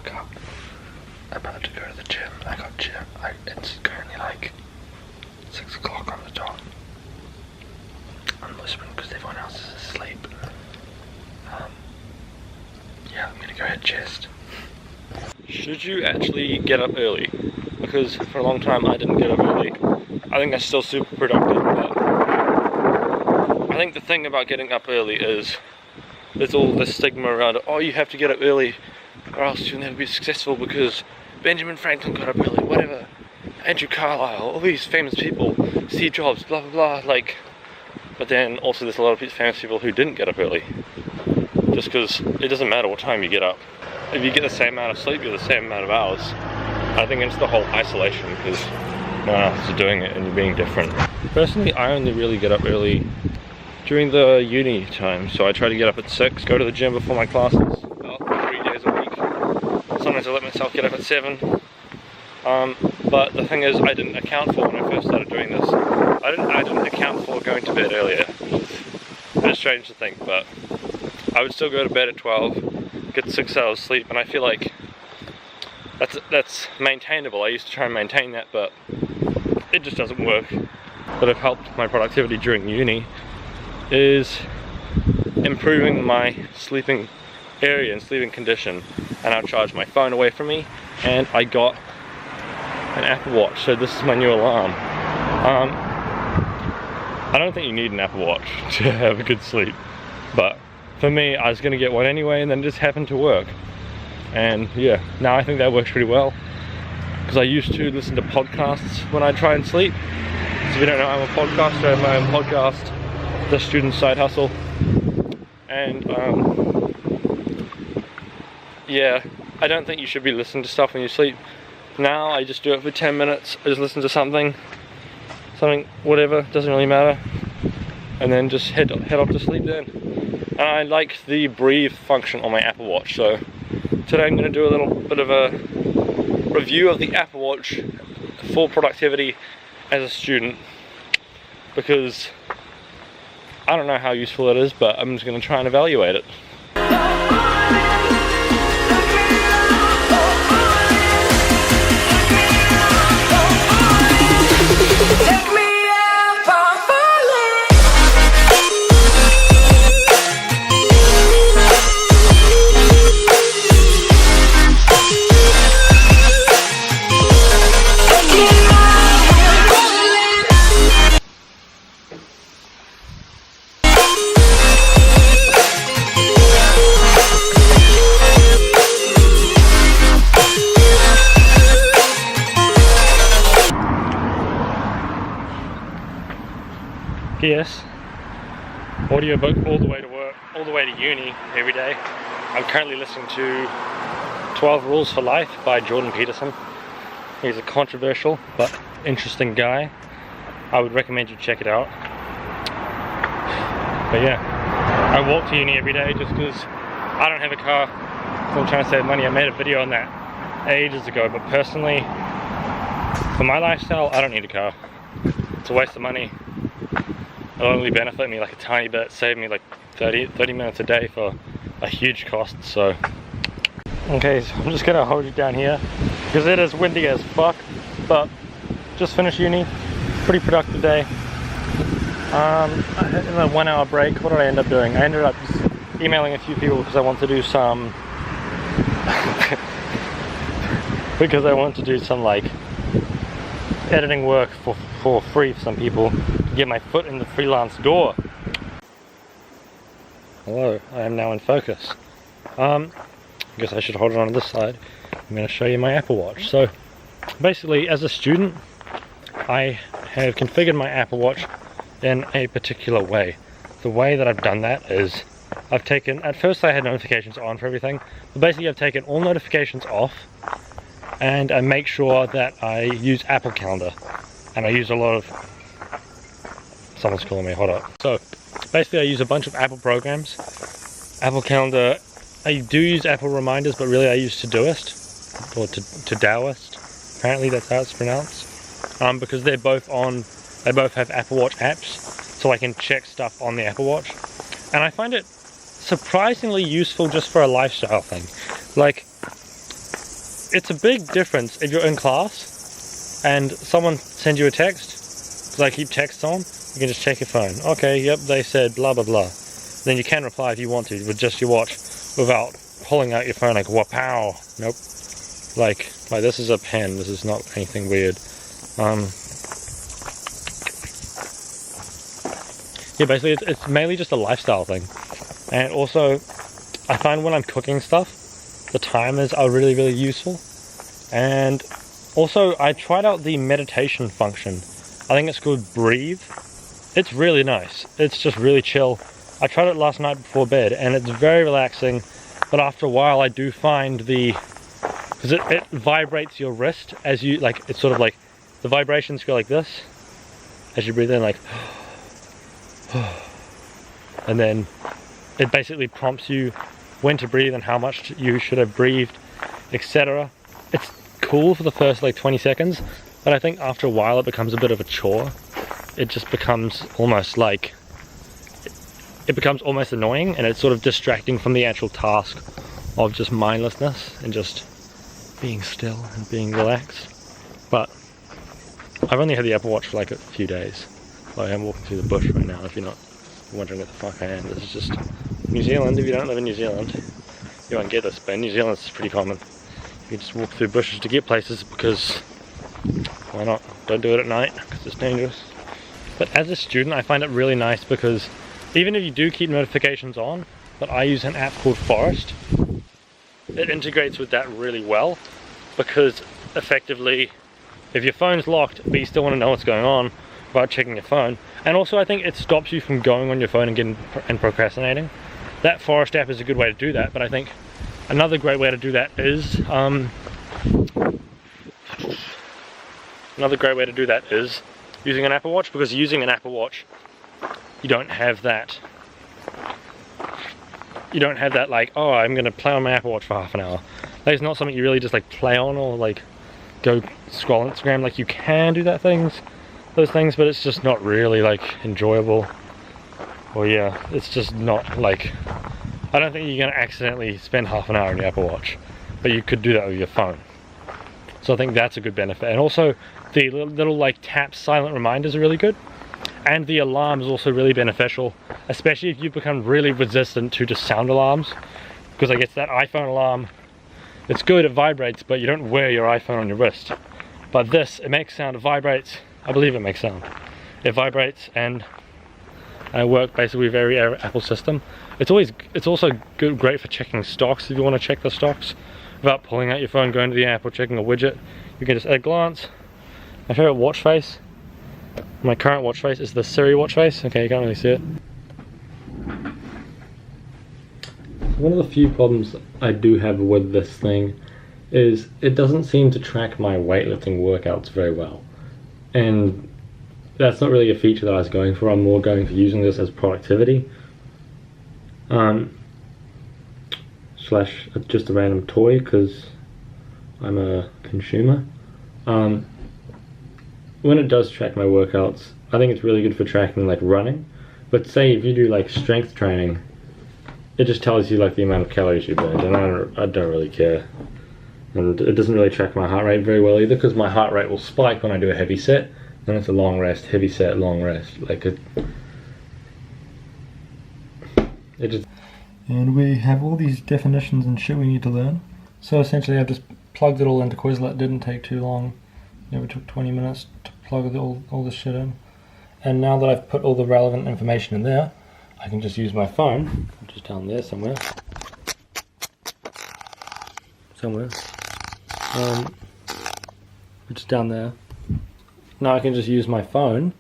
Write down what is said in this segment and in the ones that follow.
woke up about to go to the gym. It's currently like 6 o'clock on the dot. I'm whispering because everyone else is asleep. Yeah, I'm gonna go hit chest. Should you actually get up early? Because for a long time I didn't get up early. I think that's still super productive, but I think the thing about getting up early is there's all this stigma around it. Oh, you have to get up early or else you'll never be successful because Benjamin Franklin got up early, whatever. Andrew Carlisle, all these famous people, Steve Jobs, blah blah blah, like. But then also there's a lot of famous people who didn't get up early. Just because it doesn't matter what time you get up. If you get the same amount of sleep, you're the same amount of hours. I think it's the whole isolation because no one else is doing it and you're being different. Personally, I only really get up early during the uni time. So I try to get up at 6, go to the gym before my classes, about 3 days a week. Sometimes I let myself get up at 7. But the thing is, I didn't account for when I first started doing this. I didn't account for going to bed earlier. It's a bit strange to think, but I would still go to bed at 12, get 6 hours sleep, and I feel like that's maintainable. I used to try and maintain that, but it just doesn't work. But have helped my productivity during uni is improving my sleeping area and sleeping condition, and I charged my phone away from me, and I got an Apple Watch, so this is my new alarm. I don't think you need an Apple Watch to have a good sleep, but for me, I was going to get one anyway, and then it just happened to work. And yeah, now I think that works pretty well, because I used to listen to podcasts when I try and sleep. So if you don't know, I'm a podcaster. I have my own podcast, The Student Side Hustle. And yeah, I don't think you should be listening to stuff when you sleep. Now I just do it for 10 minutes. I just listen to something, whatever, doesn't really matter, and then just head off to sleep then. And I like the breathe function on my Apple Watch, so today I'm going to do a little bit of a review of the Apple Watch for productivity as a student, because I don't know how useful it is, but I'm just going to try and evaluate it. P.S. Audiobook all the way to work, all the way to uni every day. I'm currently listening to 12 Rules for Life by Jordan Peterson. He's a controversial but interesting guy. I would recommend you check it out. But yeah, I walk to uni every day just because I don't have a car, so I'm trying to save money. I made a video on that ages ago, but personally, for my lifestyle, I don't need a car. It's a waste of money. It'll only benefit me like a tiny bit, save me like 30 minutes a day for a huge cost. So okay, so I'm just gonna hold you down here because it is windy as fuck, but just finished uni, pretty productive day. I had a 1 hour break. What did I end up doing? I ended up just emailing a few people because I want to do some like editing work for free for some people, to get my foot in the freelance door. Hello, I am now in focus. I guess I should hold it on this side. I'm going to show you my Apple Watch. So basically, as a student, I have configured my Apple Watch in a particular way. The way that I've done that is I've taken, at first I had notifications on for everything, but basically I've taken all notifications off, and I make sure that I use Apple Calendar. And I use a lot of, someone's calling me, hold up. So basically I use a bunch of Apple programs. Apple Calendar, I do use Apple Reminders, but really I use Todoist, or Todoist, apparently that's how it's pronounced. Because they both have Apple Watch apps, so I can check stuff on the Apple Watch. And I find it surprisingly useful just for a lifestyle thing. Like, it's a big difference if you're in class and someone sends you a text, because I keep texts on, you can just check your phone. Okay, yep, they said blah blah blah. Then you can reply if you want to with just your watch without pulling out your phone like wapow. Nope. Like this is a pen, this is not anything weird. Yeah, basically it's mainly just a lifestyle thing. And also, I find when I'm cooking stuff, the timers are really, really useful. And also, I tried out the meditation function. I think it's called Breathe. It's really nice. It's just really chill. I tried it last night before bed, and it's very relaxing. But after a while, I do find because it vibrates your wrist as you, like, it's sort of like, the vibrations go like this, as you breathe in, like, and then it basically prompts you when to breathe and how much you should have breathed, etc. It's cool for the first like 20 seconds, but I think after a while it becomes a bit of a chore. It just becomes almost like, it becomes almost annoying, and it's sort of distracting from the actual task of just mindlessness and just being still and being relaxed. But I've only had the Apple Watch for like a few days. So I am walking through the bush right now, if you're not wondering what the fuck I am. This is just New Zealand. If you don't live in New Zealand, you won't get this, but in New Zealand it's pretty common. You just walk through bushes to get places, because why not? Don't do it at night, because it's dangerous. But as a student, I find it really nice because even if you do keep notifications on, but I use an app called Forest, it integrates with that really well, because effectively, if your phone's locked, but you still want to know what's going on without checking your phone, and also I think it stops you from going on your phone and procrastinating. That Forest app is a good way to do that, but I think another great way to do that is using an Apple Watch, because using an Apple Watch, you don't have that like, oh, I'm gonna play on my Apple Watch for half an hour. That is not something you really just like play on or like go scroll Instagram. Like, you can do those things, but it's just not really like enjoyable. Or yeah, it's just not like, I don't think you're gonna accidentally spend half an hour on your Apple Watch, but you could do that with your phone. So I think that's a good benefit. And also the little like tap silent reminders are really good. And the alarm is also really beneficial, especially if you become really resistant to just sound alarms. Because I guess that iPhone alarm, it's good, it vibrates, but you don't wear your iPhone on your wrist. But this, it makes sound, it vibrates, I believe it makes sound. It vibrates, and I work basically with every Apple system. It's also great for checking stocks if you want to check the stocks without pulling out your phone, going to the app or checking a widget. You can just at a glance. My favorite watch face, my current watch face, is the Siri watch face. Okay, you can't really see it. One of the few problems I do have with this thing is it doesn't seem to track my weightlifting workouts very well. And that's not really a feature that I was going for. I'm more going for using this as productivity. Slash just a random toy, because I'm a consumer. When it does track my workouts, I think it's really good for tracking like running. But say if you do like strength training, it just tells you like the amount of calories you burned, and I don't really care. And it doesn't really track my heart rate very well either, because my heart rate will spike when I do a heavy set. Then it's a long rest, heavy set, long rest. Like it just. And we have all these definitions and shit we need to learn. So essentially I just plugged it all into Quizlet. It didn't take too long. It took 20 minutes to plug all this shit in. And now that I've put all the relevant information in there, I can just use my phone, which is down there somewhere. Which is down there. Now I can just use my phone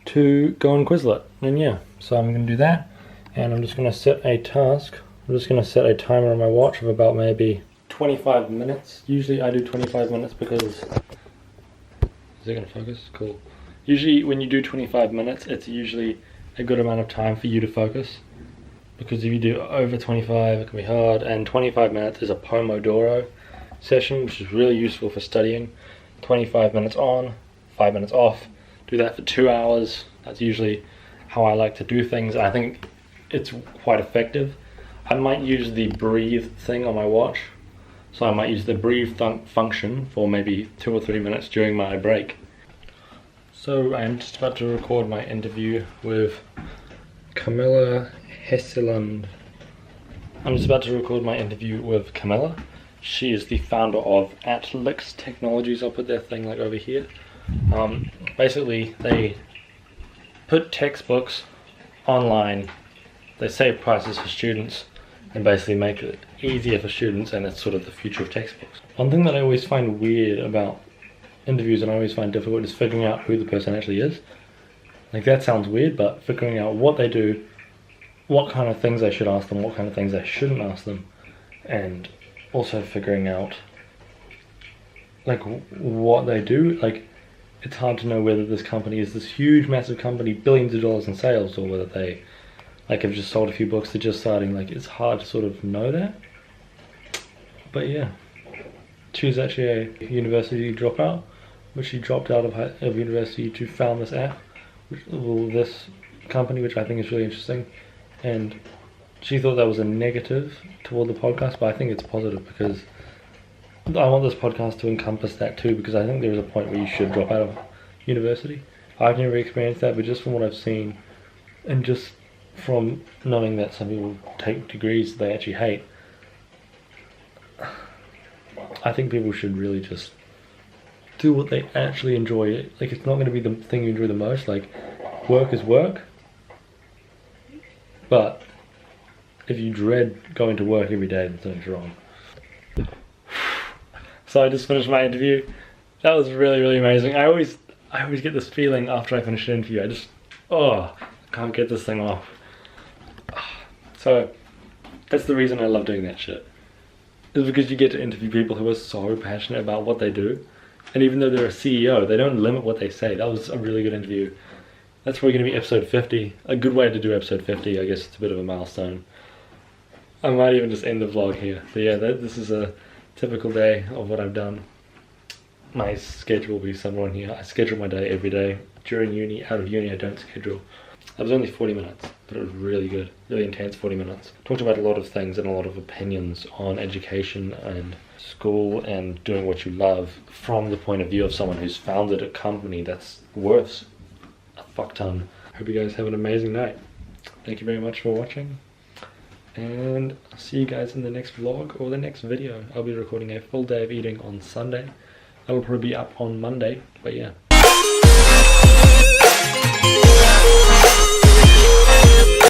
to go on Quizlet. And yeah, so I'm going to do that. And I'm just going to set a task. I'm just going to set a timer on my watch of about maybe 25 minutes. Usually I do 25 minutes because... Is it going to focus? Cool. Usually when you do 25 minutes, it's usually a good amount of time for you to focus. Because if you do over 25, it can be hard. And 25 minutes is a Pomodoro session, which is really useful for studying. 25 minutes on, 5 minutes off. Do that for 2 hours. That's usually how I like to do things. I think it's quite effective. I might use the breathe thing on my watch So I might use the breathe function for maybe 2 or 3 minutes during my break. So I'm just about to record my interview with Camilla Hesselund. I'm just about to record my interview with Camilla. She is the founder of Atlix Technologies. I'll put their thing like over here. Basically, they put textbooks online. They save prices for students and basically make it easier for students, and it's sort of the future of textbooks. One thing that I always find weird about interviews and I always find difficult is figuring out who the person actually is. Like, that sounds weird, but figuring out what they do, what kind of things I should ask them, what kind of things I shouldn't ask them, and also figuring out like what they do. Like, it's hard to know whether this company is this huge massive company, billions of dollars in sales, or whether they like have just sold a few books, they're just starting. Like, it's hard to sort of know that. But yeah, she was actually a university dropout, which she dropped out of university to found this app, this company, which I think is really interesting. And she thought that was a negative toward the podcast, but I think it's positive because I want this podcast to encompass that too, because I think there is a point where you should drop out of university. I've never experienced that, but just from what I've seen and just from knowing that some people take degrees they actually hate, I think people should really just do what they actually enjoy. Like, it's not going to be the thing you enjoy the most. Like, work is work, but if you dread going to work every day, then something's wrong. So I just finished my interview. That was really, really amazing. I always get this feeling after I finish an interview. I can't get this thing off. So that's the reason I love doing that shit. Is because you get to interview people who are so passionate about what they do. And even though they're a CEO, they don't limit what they say. That was a really good interview. That's probably going to be episode 50. A good way to do episode 50. I guess it's a bit of a milestone. I might even just end the vlog here. But yeah, this is a typical day of what I've done. My schedule will be somewhere on here. I schedule my day every day. During uni, out of uni, I don't schedule. That was only 40 minutes, but it was really good. Really intense 40 minutes. Talked about a lot of things and a lot of opinions on education and school and doing what you love from the point of view of someone who's founded a company that's worth a fuck ton. Hope you guys have an amazing night. Thank you very much for watching. And I'll see you guys in the next vlog or the next video. I'll be recording a full day of eating on Sunday. That'll probably be up on Monday, but yeah.